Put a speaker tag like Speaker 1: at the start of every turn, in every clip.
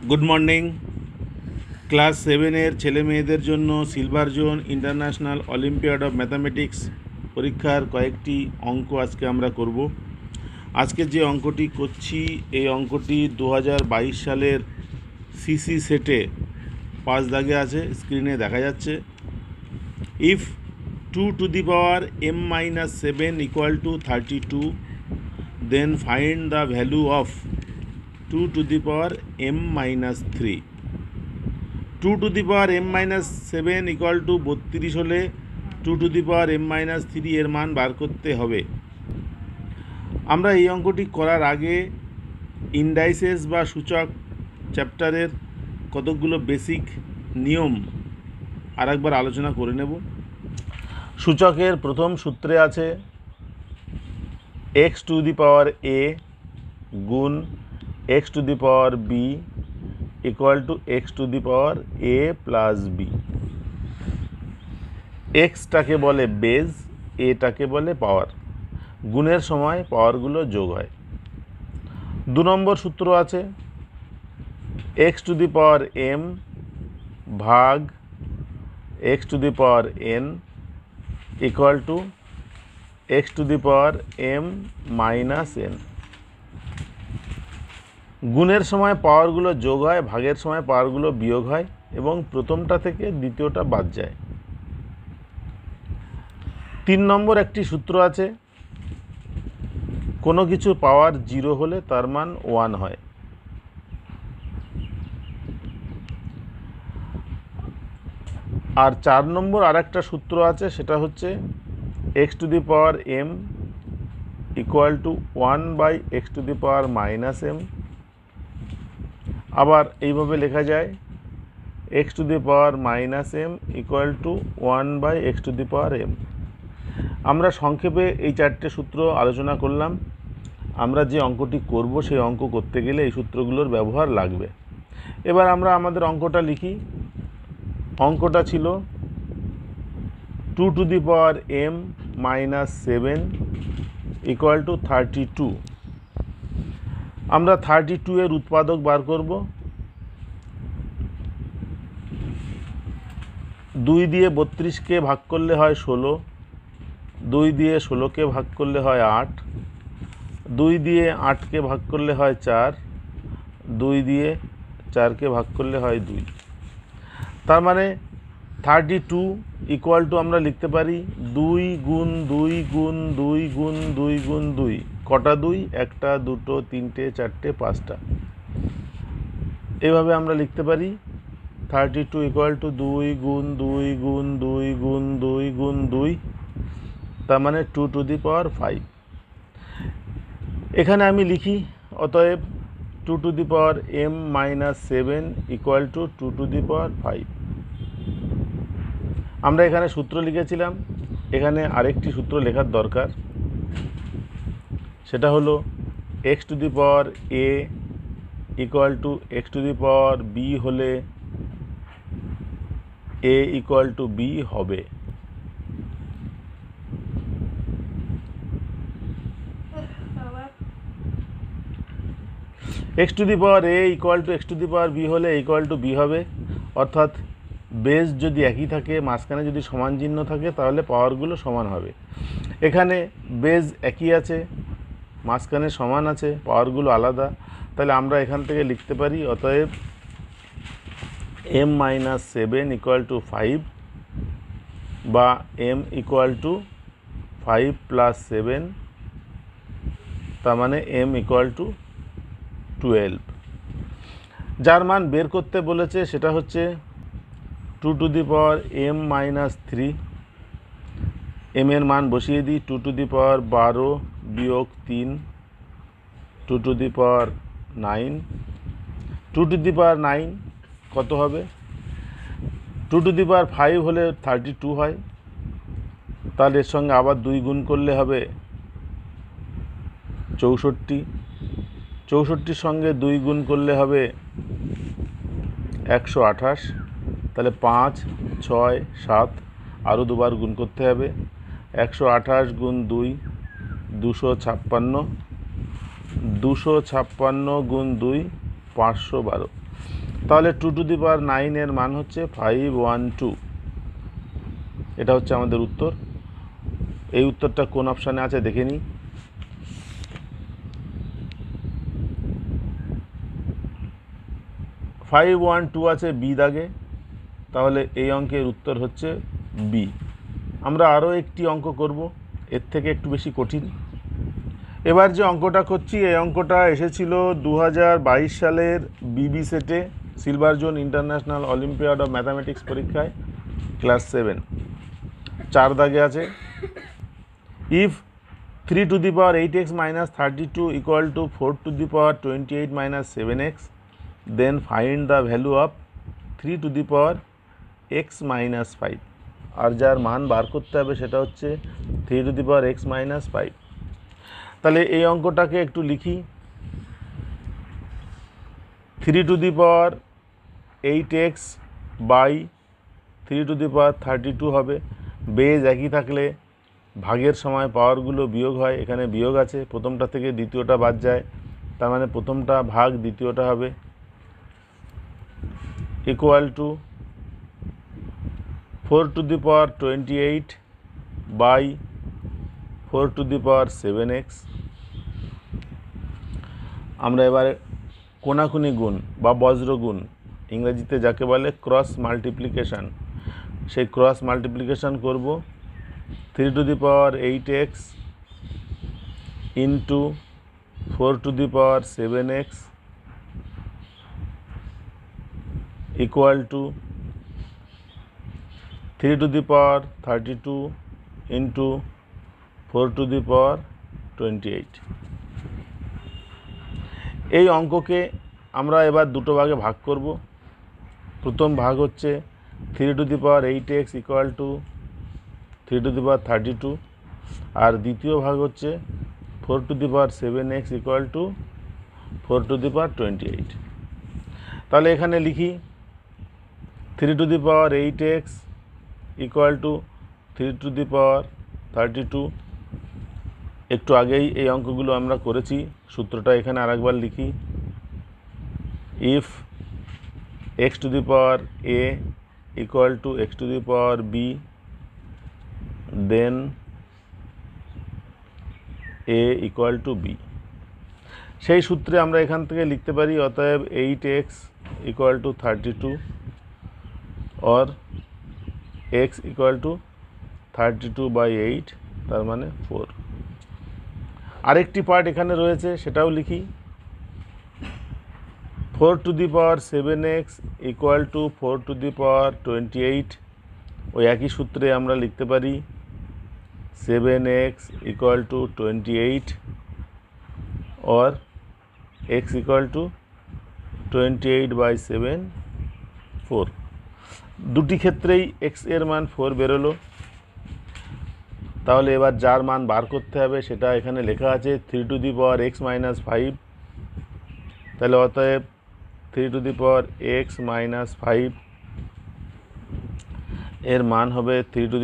Speaker 1: Good morning. Class সেভেনের ছেলে মেয়েদের জন্য silver zone international olympiad of mathematics পরীক্ষার কয়েকটি অঙ্ক আজকে আমরা করব। আজকে যে অঙ্কটি করছি এই অঙ্কটি 2022 সালের সিসি সেটে 5 দাগে আছে, স্ক্রিনে দেখা যাচ্ছে। If 2 to the power m-7 equal to 32, then find the value of 2 to the power m-3। 2 to the power m-7 equal to 32 হলে 2 to the power m-3 এর মান বার করতে হবে। আমরা এই অঙ্কটি করার আগে ইন্ডাইসেস বা সূচক চ্যাপ্টারের কতকগুলো বেসিক নিয়ম আর একবার আলোচনা করে নেব। সূচকের প্রথম সূত্রে আছে x to the power a গুণ x to the power b equal to x to the power a plus b। এক্সটাকে বলে বেজ, এটাকে বলে পাওয়ার। গুণের সময় পাওয়ারগুলো যোগ হয়। 2 নম্বর সূত্র আছে x to the power m ভাগ x to the power n equal to x to the power m minus n। গুণের সময় পাওয়ারগুলো যোগ হয়, ভাগের সময় পাওয়ারগুলো বিয়োগ হয় এবং প্রথমটা থেকে দ্বিতীয়টা বাদ যায়। 3 নম্বর একটি সূত্র আছে, কোনো কিছু পাওয়ার 0 হলে তার মান 1 হয়। আর 4 নম্বর আর একটা সূত্র আছে, সেটা হচ্ছে x to the power m equal to 1 by x to the power minus m। আবার এইভাবে লেখা যায় x to the power minus m equal to 1 by x to the power m। আমরা সংক্ষেপে এই 4টে সূত্র আলোচনা করলাম। আমরা যে অঙ্কটি করব সেই অঙ্ক করতে গেলে এই সূত্রগুলোর ব্যবহার লাগবে। এবার আমরা আমাদের অঙ্কটা লিখি। অঙ্কটা ছিল 2 to the power m minus 7 equal to 32। আমরা 32 এর উৎপাদক বার করব। 2 দিয়ে 32কে ভাগ করলে হয় 16, 2 দিয়ে 16কে ভাগ করলে হয় 8, 2 দিয়ে 8কে ভাগ করলে হয় 4, 2 দিয়ে 4কে ভাগ করলে হয় 2। তার মানে 32 ইকুয়াল টু আমরা লিখতে পারি 2 গুণ 2 গুণ 2 গুণ 2 গুণ 2। কটা 2? 1টা, 2টো, 3টে, 4টে, 5টা। এভাবে আমরা লিখতে পারি 32 ইকুয়াল টু 2 গুণ 2 গুণ 2 গুণ 2 গুণ 2, তার মানে 2 to the power 5। এখানে আমি লিখি অতএব 2 to the power m minus 7 equal to 2 to the power 5। আমরা এখানে সূত্র লিখেছিলাম, এখানে আরেকটি সূত্র লেখার দরকার, সেটা হলো x to the power a equal two x to the power b হলে a ইকুয়াল টু b হবে। x to the power a equal two x to the power b হলে ইকুয়াল টু b হবে। অর্থাৎ base যদি একই থাকে, মাঝখানে যদি সমান চিহ্ন থাকে, তাহলে পাওয়ারগুলো সমান হবে। এখানে বেস একই আছে, মাঝখানে সমান আছে, পাওয়ারগুলো আলাদা। তাহলে আমরা এখান থেকে লিখতে পারি অতএব m মাইনাস 7 ইকুয়াল টু 5 বা m ইকুয়াল টু 5 প্লাস 7, তার মানে m ইকুয়াল টু 12। যার মান বের করতে বলেছে সেটা হচ্ছে 2 to the power m minus 3। m এর মান বসিয়ে দিই, 2 to the power 12 বিয়োগ 3, 2 to the power 9। 2 to the power 9 কত হবে? 2 to the power 5 হলে 32 হয়। তাহলে এর সঙ্গে আবার 2 গুণ করলে হবে 64, 64-র সঙ্গে 2 গুণ করলে হবে 128। তাহলে 5, 6, 7 আরও দুবার গুণ করতে হবে। 128 গুণ 2 256, 256 গুণ 2 512। তাহলে 2⁹ এর মান হচ্ছে 512। এটা হচ্ছে আমাদের উত্তর। এই উত্তরটা কোন অপশানে আছে দেখে নিই। ফাইভ ওয়ান টু আছে বি দাগে, তাহলে এই অঙ্কের উত্তর হচ্ছে বি। আমরা আরও একটি অঙ্ক করব, এর থেকে একটু বেশি কঠিন। এবার যে অঙ্কটা করছি এই অঙ্কটা এসেছিল 2022 সালের বিবি সেটে, silver zone international olympiad of mathematics পরীক্ষায়, ক্লাস 7, 4 দাগে আছে। If 3⁸x minus 32 equal to 4⁸28 minus 7x, then find the value of 3⁸x minus 5। আর যার মান বার করতে হবে সেটা হচ্ছে 3⁸x minus 5। তাহলে এই অঙ্কটাকে একটু লিখি। 3⁸8x বাই 3�32 হবে। বেজ একই থাকলে ভাগের সময় পাওয়ারগুলো বিয়োগ হয়, এখানে বিয়োগ আছে, প্রথমটা থেকে দ্বিতীয়টা বাদ যায়, তার মানে প্রথমটা ভাগ দ্বিতীয়টা হবে, ইকুয়াল টু 4⁸28 বাই 4⁷x। আমরা এবারে কোনাকুনি গুণ বা বজ্র গুণ, ইংরেজিতে যাকে বলে ক্রস মাল্টিপ্লিকেশান, সেই ক্রস মাল্টিপ্লিকেশান করব। 3⁸8x into 4⁷x equal to 3�32 into 4�28। এই অঙ্ককে আমরা এবার দুটো ভাগে ভাগ করব। প্রথম ভাগ হচ্ছে 3⁸8x ইকুয়াল টু 3�32, আর দ্বিতীয় ভাগ হচ্ছে 4⁷x ইকুয়াল টু 4�28। তাহলে এখানে লিখি 3⁸8x ইকুয়াল টু 3�32। একটু আগেই এই অঙ্কগুলো আমরা করেছি, সূত্রটা এখানে আরেকবার লিখি। If x⁴a equal to x⁴b, then a equal to b। সেই সূত্রে আমরা এখান থেকে লিখতে পারি, অতএব 8x ইকুয়াল টু 32 और x ইকুয়াল টু 32/8, তার মানে 4। আরেকটি পার্ট এখানে রয়েছে, সেটাও লিখি। 4⁷x ইকুয়াল টু 4�28, ওই একই সূত্রে আমরা লিখতে পারি 7x ইকুয়াল টু 28 और x ইকুয়াল টু 28/7, 4। দুটি ক্ষেত্রেই x এর মান 4 বেরোলো। তাহলে এবার যার মান বার করতে হবে সেটা এখানে লেখা আছে 3⁸x minus 5। তাহলে অতএব 3⁸x minus 5 এর মান হবে 3⁴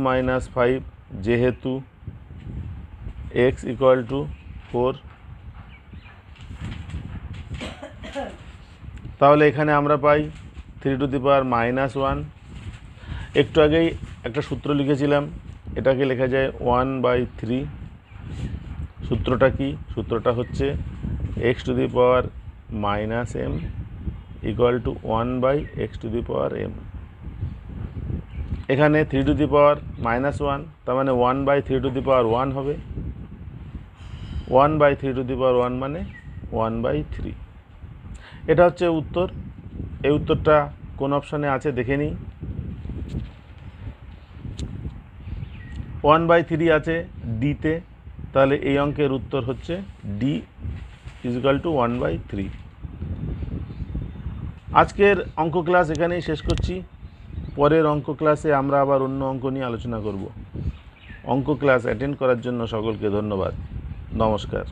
Speaker 1: minus 5, যেহেতু x ইকুয়াল টু 4। তাহলে এখানে আমরা পাই 3⁻⁻1। একটু আগেই একটা সূত্র লিখেছিলাম, এটাকে লেখা যায় 1/3। সূত্রটা কি? সূত্রটা হচ্ছে x⁻⁻m ইকুয়াল টু 1/x⁻m। এখানে 3⁻⁻1, তার মানে 1/3⁻1 হবে। 1/3⁻1 মানে 1/3। এটা হচ্ছে উত্তর। এই উত্তরটা কোন অপশানে আছে দেখে নিই। 1/3 আছে ডিতে, তাহলে এই অঙ্কের উত্তর হচ্ছে ডি ইকুয়াল টু 1/3। আজকের অঙ্ক ক্লাস এখানেই শেষ করছি। পরের অঙ্ক ক্লাসে আমরা আবার অন্য অঙ্ক নিয়ে আলোচনা করব। অঙ্ক ক্লাস অ্যাটেন্ড করার জন্য সকলকে ধন্যবাদ। নমস্কার।